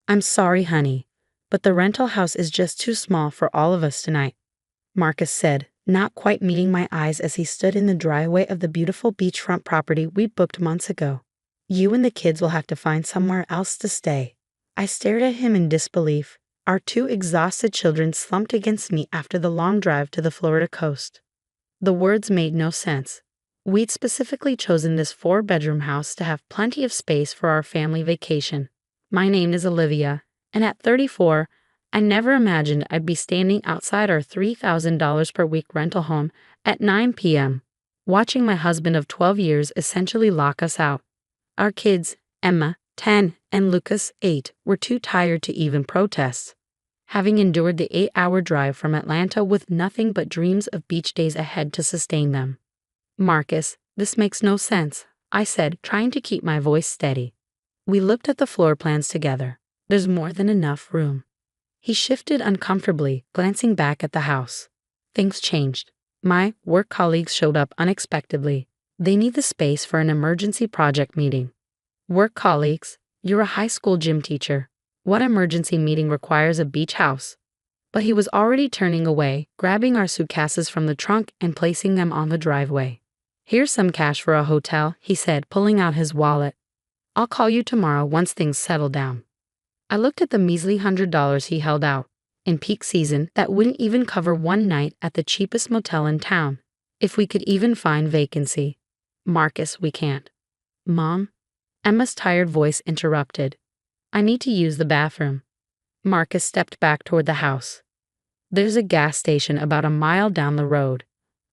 I'm sorry, honey, but the rental house is just too small for all of us tonight, Marcus said, not quite meeting my eyes as he stood in the driveway of the beautiful beachfront property we booked months ago. You and the kids will have to find somewhere else to stay. I stared at him in disbelief. Our two exhausted children slumped against me after the long drive to the Florida coast. The words made no sense. We'd specifically chosen this 4-bedroom house to have plenty of space for our family vacation. My name is Olivia, and at 34, I never imagined I'd be standing outside our $3,000 per week rental home at 9 p.m., watching my husband of 12 years essentially lock us out. Our kids, Emma, 10, and Lucas, 8, were too tired to even protest, having endured the 8-hour drive from Atlanta with nothing but dreams of beach days ahead to sustain them. Marcus, this makes no sense, I said, trying to keep my voice steady. We looked at the floor plans together. There's more than enough room. He shifted uncomfortably, glancing back at the house. Things changed. My work colleagues showed up unexpectedly. They need the space for an emergency project meeting. Work colleagues? You're a high school gym teacher. What emergency meeting requires a beach house? But he was already turning away, grabbing our suitcases from the trunk and placing them on the driveway. Here's some cash for a hotel, he said, pulling out his wallet. I'll call you tomorrow once things settle down. I looked at the measly $100 he held out. In peak season, that wouldn't even cover one night at the cheapest motel in town, if we could even find vacancy. Marcus, we can't. Mom? Emma's tired voice interrupted. I need to use the bathroom. Marcus stepped back toward the house. There's a gas station about a mile down the road.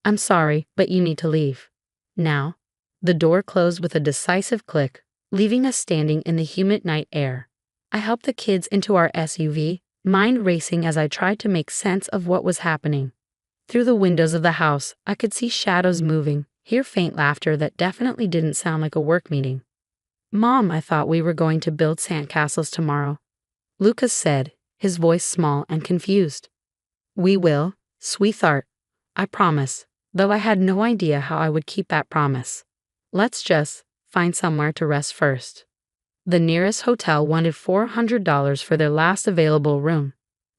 I'm sorry, but you need to leave. Now. The door closed with a decisive click, leaving us standing in the humid night air. I helped the kids into our SUV, mind racing as I tried to make sense of what was happening. Through the windows of the house, I could see shadows moving, hear faint laughter that definitely didn't sound like a work meeting. Mom, I thought we were going to build sandcastles tomorrow, Lucas said, his voice small and confused. We will, sweetheart. I promise, though I had no idea how I would keep that promise. Let's just find somewhere to rest first. The nearest hotel wanted $400 for their last available room.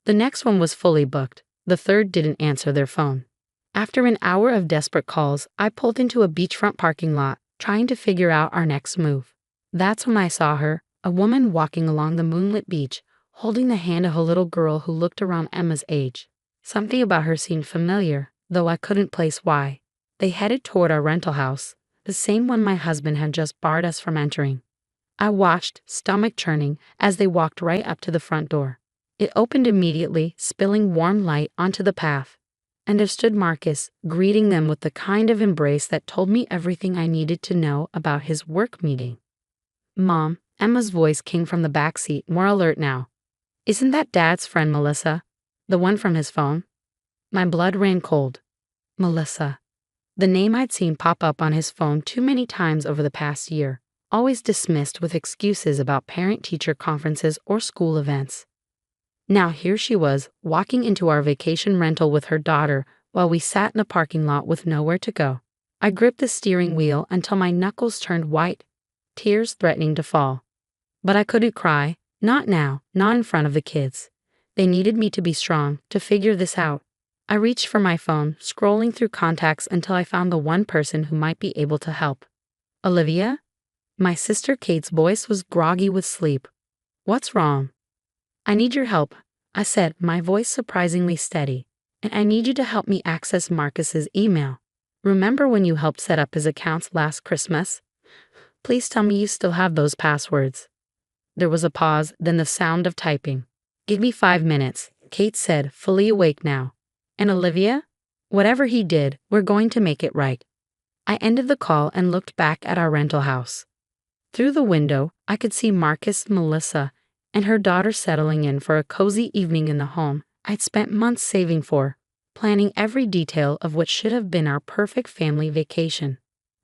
The next one was fully booked. The third didn't answer their phone. After an hour of desperate calls, I pulled into a beachfront parking lot, trying to figure out our next move. That's when I saw her, a woman walking along the moonlit beach, holding the hand of a little girl who looked around Emma's age. Something about her seemed familiar, though I couldn't place why. They headed toward our rental house, the same one my husband had just barred us from entering. I watched, stomach churning, as they walked right up to the front door. It opened immediately, spilling warm light onto the path. And there stood Marcus, greeting them with the kind of embrace that told me everything I needed to know about his work meeting. Mom, Emma's voice came from the back seat, more alert now. Isn't that Dad's friend Melissa? The one from his phone? My blood ran cold. Melissa. The name I'd seen pop up on his phone too many times over the past year, always dismissed with excuses about parent-teacher conferences or school events. Now here she was, walking into our vacation rental with her daughter while we sat in a parking lot with nowhere to go. I gripped the steering wheel until my knuckles turned white, tears threatening to fall. But I couldn't cry, not now, not in front of the kids. They needed me to be strong, to figure this out. I reached for my phone, scrolling through contacts until I found the one person who might be able to help. Olivia? My sister Kate's voice was groggy with sleep. What's wrong? I need your help, I said, my voice surprisingly steady. And I need you to help me access Marcus's email. Remember when you helped set up his accounts last Christmas? Please tell me you still have those passwords. There was a pause, then the sound of typing. Give me 5 minutes, Kate said, fully awake now. And Olivia? Whatever he did, we're going to make it right. I ended the call and looked back at our rental house. Through the window, I could see Marcus, Melissa, and her daughter settling in for a cozy evening in the home I'd spent months saving for, planning every detail of what should have been our perfect family vacation.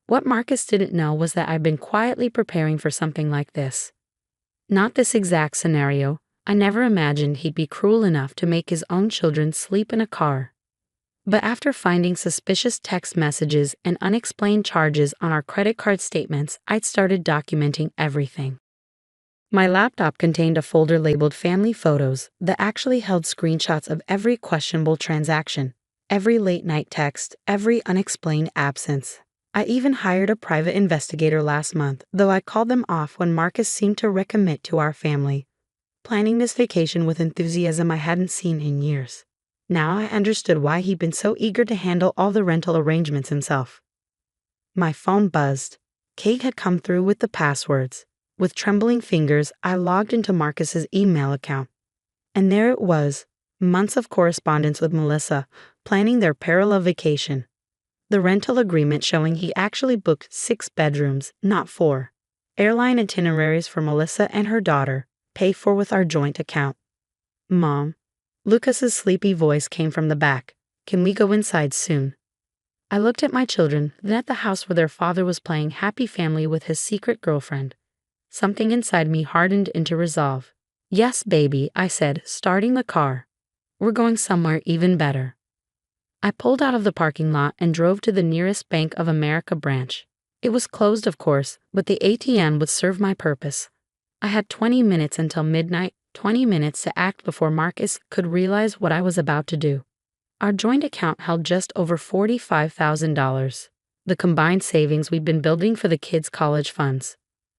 What Marcus didn't know was that I'd been quietly preparing for something like this. Not this exact scenario. I never imagined he'd be cruel enough to make his own children sleep in a car. But after finding suspicious text messages and unexplained charges on our credit card statements, I'd started documenting everything. My laptop contained a folder labeled Family Photos that actually held screenshots of every questionable transaction, every late night text, every unexplained absence. I even hired a private investigator last month, though I called them off when Marcus seemed to recommit to our family. Planning this vacation with enthusiasm I hadn't seen in years. Now I understood why he'd been so eager to handle all the rental arrangements himself. My phone buzzed. Kate had come through with the passwords. With trembling fingers, I logged into Marcus's email account. And there it was, months of correspondence with Melissa, planning their parallel vacation. The rental agreement showing he actually booked 6 bedrooms, not 4. Airline itineraries for Melissa and her daughter, paid for with our joint account. Mom. Lucas's sleepy voice came from the back. Can we go inside soon? I looked at my children, then at the house where their father was playing happy family with his secret girlfriend. Something inside me hardened into resolve. Yes, baby, I said, starting the car. We're going somewhere even better. I pulled out of the parking lot and drove to the nearest Bank of America branch. It was closed, of course, but the ATM would serve my purpose. I had 20 minutes until midnight, 20 minutes to act before Marcus could realize what I was about to do. Our joint account held just over $45,000, the combined savings we'd been building for the kids' college funds.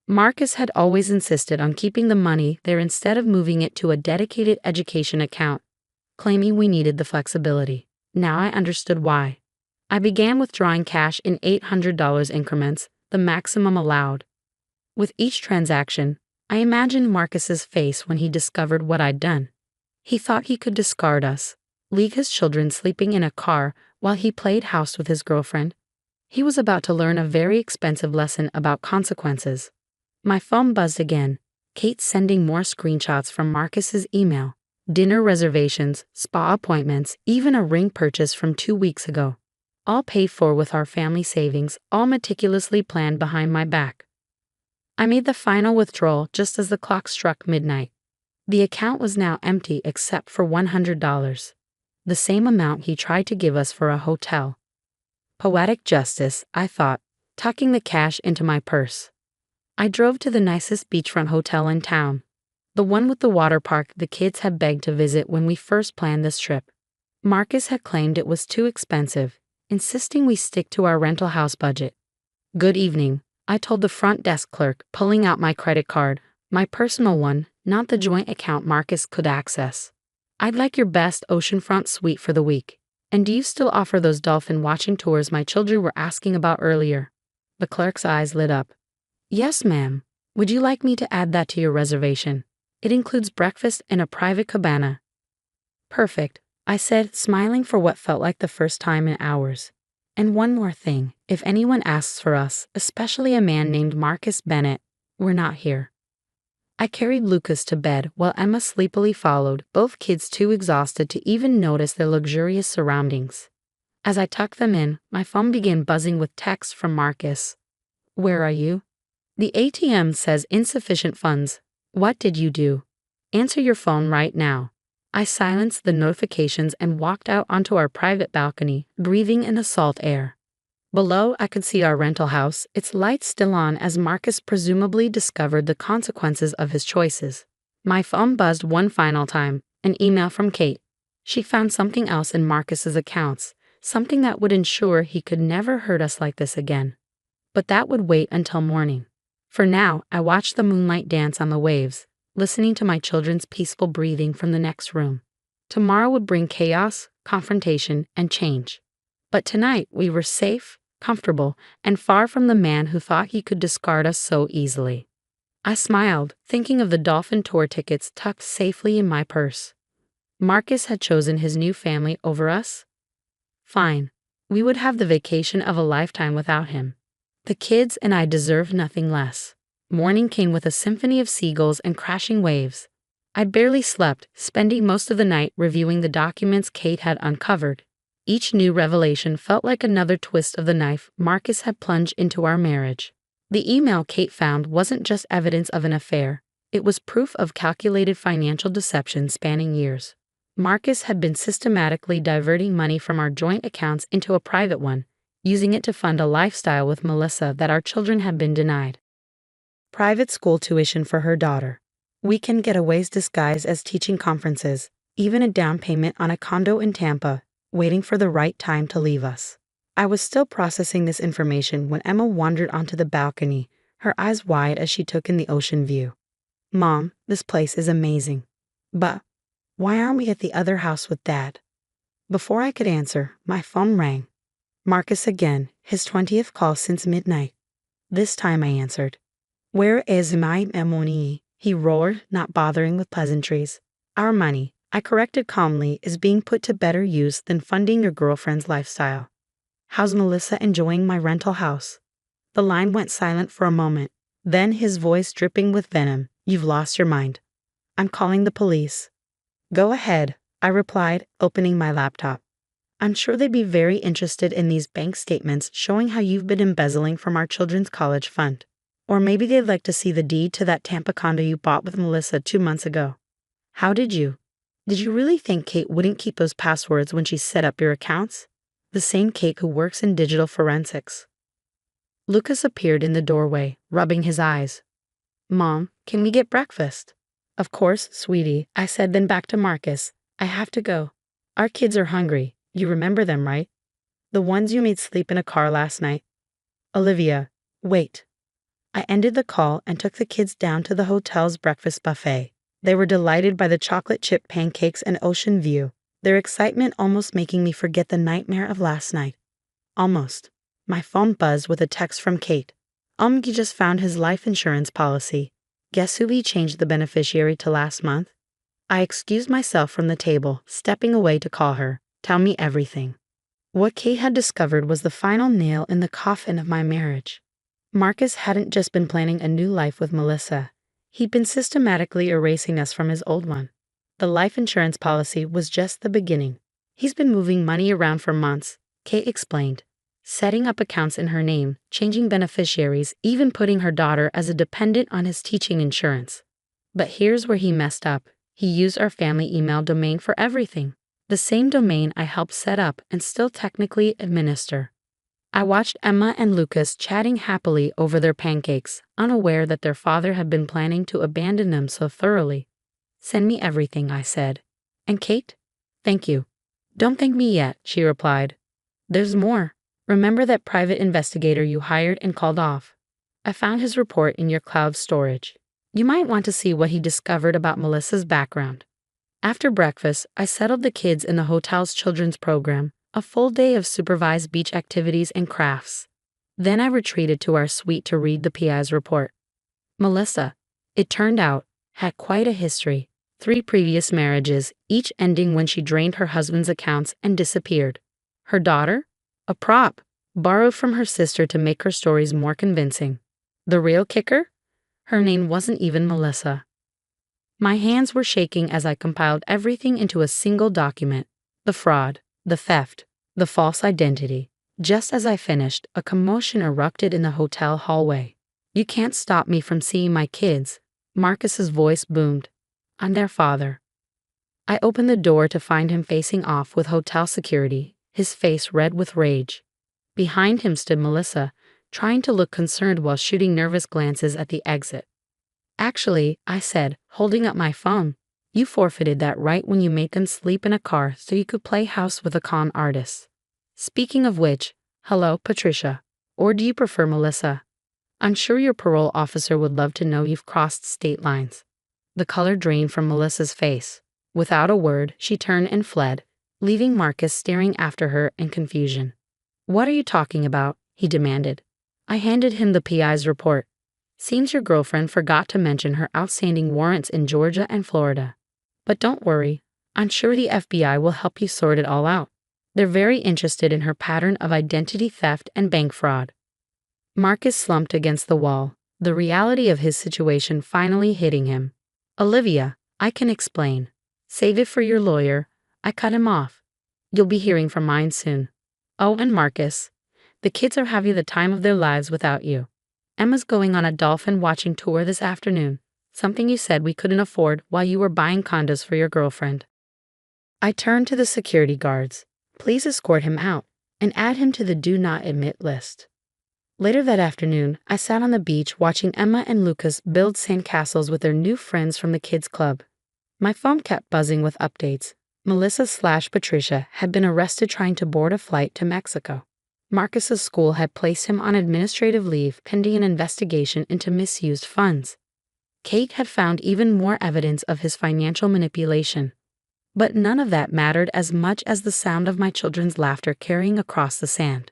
Marcus had always insisted on keeping the money there instead of moving it to a dedicated education account, claiming we needed the flexibility. Now I understood why. I began withdrawing cash in $800 increments, the maximum allowed. With each transaction, I imagined Marcus's face when he discovered what I'd done. He thought he could discard us, leave his children sleeping in a car while he played house with his girlfriend. He was about to learn a very expensive lesson about consequences. My phone buzzed again, Kate sending more screenshots from Marcus's email. Dinner reservations, spa appointments, even a ring purchase from 2 weeks ago. All paid for with our family savings, all meticulously planned behind my back. I made the final withdrawal just as the clock struck midnight. The account was now empty except for $100, the same amount he tried to give us for a hotel. Poetic justice, I thought, tucking the cash into my purse. I drove to the nicest beachfront hotel in town, the one with the water park the kids had begged to visit when we first planned this trip. Marcus had claimed it was too expensive, insisting we stick to our rental house budget. Good evening, I told the front desk clerk, pulling out my credit card, my personal one, not the joint account Marcus could access. I'd like your best oceanfront suite for the week. And do you still offer those dolphin watching tours my children were asking about earlier? The clerk's eyes lit up. Yes, ma'am. Would you like me to add that to your reservation? It includes breakfast and a private cabana. Perfect, I said, smiling for what felt like the first time in hours. And one more thing, if anyone asks for us, especially a man named Marcus Bennett, we're not here. I carried Lucas to bed while Emma sleepily followed, both kids too exhausted to even notice their luxurious surroundings. As I tucked them in, my phone began buzzing with texts from Marcus. Where are you? The ATM says insufficient funds. What did you do? Answer your phone right now. I silenced the notifications and walked out onto our private balcony, breathing in the salt air. Below, I could see our rental house, its lights still on as Marcus presumably discovered the consequences of his choices. My phone buzzed one final time, an email from Kate. She found something else in Marcus's accounts, something that would ensure he could never hurt us like this again. But that would wait until morning. For now, I watched the moonlight dance on the waves, listening to my children's peaceful breathing from the next room. Tomorrow would bring chaos, confrontation, and change. But tonight we were safe, comfortable, and far from the man who thought he could discard us so easily. I smiled, thinking of the dolphin tour tickets tucked safely in my purse. Marcus had chosen his new family over us? Fine. We would have the vacation of a lifetime without him. The kids and I deserved nothing less. Morning came with a symphony of seagulls and crashing waves. I barely slept, spending most of the night reviewing the documents Kate had uncovered. Each new revelation felt like another twist of the knife Marcus had plunged into our marriage. The email Kate found wasn't just evidence of an affair, it was proof of calculated financial deception spanning years. Marcus had been systematically diverting money from our joint accounts into a private one, using it to fund a lifestyle with Melissa that our children had been denied. private school tuition for her daughter, weekend getaways disguised as teaching conferences, even a down payment on a condo in Tampa, waiting for the right time to leave us. I was still processing this information when Emma wandered onto the balcony, her eyes wide as she took in the ocean view. Mom, this place is amazing. But why aren't we at the other house with Dad? Before I could answer, my phone rang. Marcus again, his 20th call since midnight. This time I answered. Where is my money? He roared, not bothering with pleasantries. Our money, I corrected calmly, is being put to better use than funding your girlfriend's lifestyle. How's Melissa enjoying my rental house? The line went silent for a moment. Then his voice dripping with venom. You've lost your mind. I'm calling the police. Go ahead, I replied, opening my laptop. I'm sure they'd be very interested in these bank statements showing how you've been embezzling from our children's college fund. Or maybe they'd like to see the deed to that Tampa condo you bought with Melissa 2 months ago. How did you? Did you really think Kate wouldn't keep those passwords when she set up your accounts? The same Kate who works in digital forensics. Lucas appeared in the doorway, rubbing his eyes. Mom, can we get breakfast? Of course, sweetie, I said, then back to Marcus. I have to go. Our kids are hungry. You remember them, right? The ones you made sleep in a car last night. Olivia, wait. I ended the call and took the kids down to the hotel's breakfast buffet. They were delighted by the chocolate chip pancakes and ocean view, their excitement almost making me forget the nightmare of last night. Almost. My phone buzzed with a text from Kate. He just found his life insurance policy. Guess who he changed the beneficiary to last month? I excused myself from the table, stepping away to call her. Tell me everything. What Kate had discovered was the final nail in the coffin of my marriage. Marcus hadn't just been planning a new life with Melissa. He'd been systematically erasing us from his old one. The life insurance policy was just the beginning. He's been moving money around for months, Kate explained. Setting up accounts in her name, changing beneficiaries, even putting her daughter as a dependent on his teaching insurance. But here's where he messed up. He used our family email domain for everything. The same domain I helped set up and still technically administer. I watched Emma and Lucas chatting happily over their pancakes, unaware that their father had been planning to abandon them so thoroughly. Send me everything, I said. And Kate? Thank you. Don't thank me yet, she replied. There's more. Remember that private investigator you hired and called off? I found his report in your cloud storage. You might want to see what he discovered about Melissa's background. After breakfast, I settled the kids in the hotel's children's program, a full day of supervised beach activities and crafts. Then I retreated to our suite to read the PI's report. Melissa, it turned out, had quite a history. 3 previous marriages, each ending when she drained her husband's accounts and disappeared. Her daughter? A prop, borrowed from her sister to make her stories more convincing. The real kicker? Her name wasn't even Melissa. My hands were shaking as I compiled everything into a single document. The fraud, the theft, the false identity. Just as I finished, a commotion erupted in the hotel hallway. You can't stop me from seeing my kids, Marcus's voice boomed. I'm their father. I opened the door to find him facing off with hotel security, his face red with rage. Behind him stood Melissa, trying to look concerned while shooting nervous glances at the exit. Actually, I said, holding up my phone, you forfeited that right when you made them sleep in a car so you could play house with a con artist. Speaking of which, hello, Patricia. Or do you prefer Melissa? I'm sure your parole officer would love to know you've crossed state lines. The color drained from Melissa's face. Without a word, she turned and fled, leaving Marcus staring after her in confusion. What are you talking about? He demanded. I handed him the PI's report. Seems your girlfriend forgot to mention her outstanding warrants in Georgia and Florida. But don't worry, I'm sure the FBI will help you sort it all out. They're very interested in her pattern of identity theft and bank fraud. Marcus slumped against the wall, the reality of his situation finally hitting him. Olivia, I can explain. Save it for your lawyer. I cut him off. You'll be hearing from mine soon. Oh, and Marcus, the kids are having the time of their lives without you. Emma's going on a dolphin watching tour this afternoon, something you said we couldn't afford while you were buying condos for your girlfriend. I turned to the security guards. Please escort him out and add him to the do not admit list. Later that afternoon, I sat on the beach watching Emma and Lucas build sandcastles with their new friends from the kids' club. My phone kept buzzing with updates. Melissa/Patricia had been arrested trying to board a flight to Mexico. Marcus's school had placed him on administrative leave pending an investigation into misused funds. Kate had found even more evidence of his financial manipulation. But none of that mattered as much as the sound of my children's laughter carrying across the sand.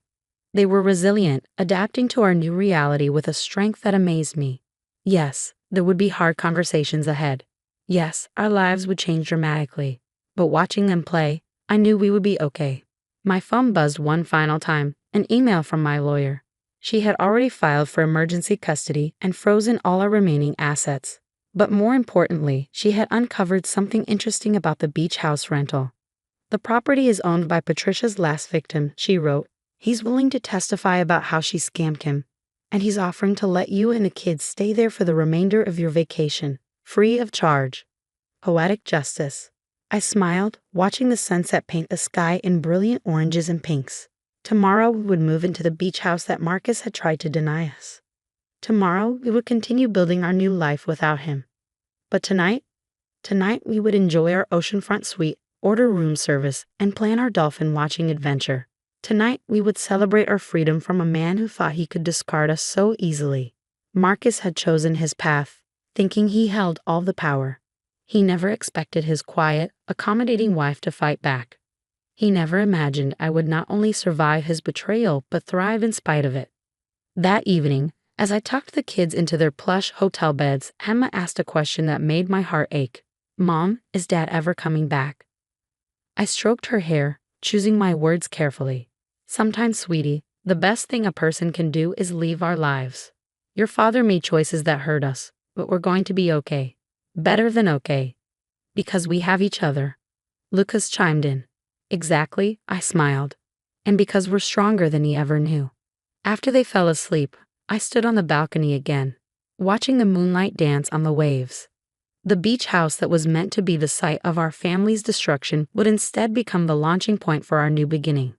They were resilient, adapting to our new reality with a strength that amazed me. Yes, there would be hard conversations ahead. Yes, our lives would change dramatically. But watching them play, I knew we would be okay. My phone buzzed one final time, an email from my lawyer. She had already filed for emergency custody and frozen all our remaining assets. But more importantly, she had uncovered something interesting about the beach house rental. The property is owned by Patricia's last victim, she wrote. He's willing to testify about how she scammed him, and he's offering to let you and the kids stay there for the remainder of your vacation, free of charge. Poetic justice. I smiled, watching the sunset paint the sky in brilliant oranges and pinks. Tomorrow we would move into the beach house that Marcus had tried to deny us. Tomorrow we would continue building our new life without him. But tonight we would enjoy our oceanfront suite, order room service, and plan our dolphin watching adventure. Tonight we would celebrate our freedom from a man who thought he could discard us so easily. Marcus had chosen his path, thinking he held all the power. He never expected his quiet, accommodating wife to fight back. He never imagined I would not only survive his betrayal but thrive in spite of it. That evening, as I tucked the kids into their plush hotel beds, Emma asked a question that made my heart ache. Mom, is Dad ever coming back? I stroked her hair, choosing my words carefully. Sometimes, sweetie, the best thing a person can do is leave our lives. Your father made choices that hurt us, but we're going to be okay. Better than okay. Because we have each other. Lucas chimed in. Exactly, I smiled. And because we're stronger than he ever knew. After they fell asleep, I stood on the balcony again, watching the moonlight dance on the waves. The beach house that was meant to be the site of our family's destruction would instead become the launching point for our new beginning.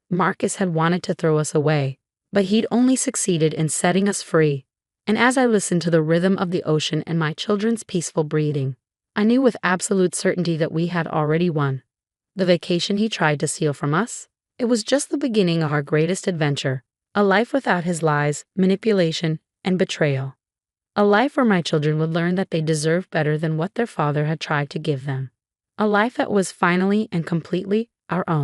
Marcus had wanted to throw us away, but he'd only succeeded in setting us free. And as I listened to the rhythm of the ocean and my children's peaceful breathing, I knew with absolute certainty that we had already won. The vacation he tried to steal from us, it was just the beginning of our greatest adventure, a life without his lies, manipulation, and betrayal. A life where my children would learn that they deserved better than what their father had tried to give them. A life that was finally and completely our own.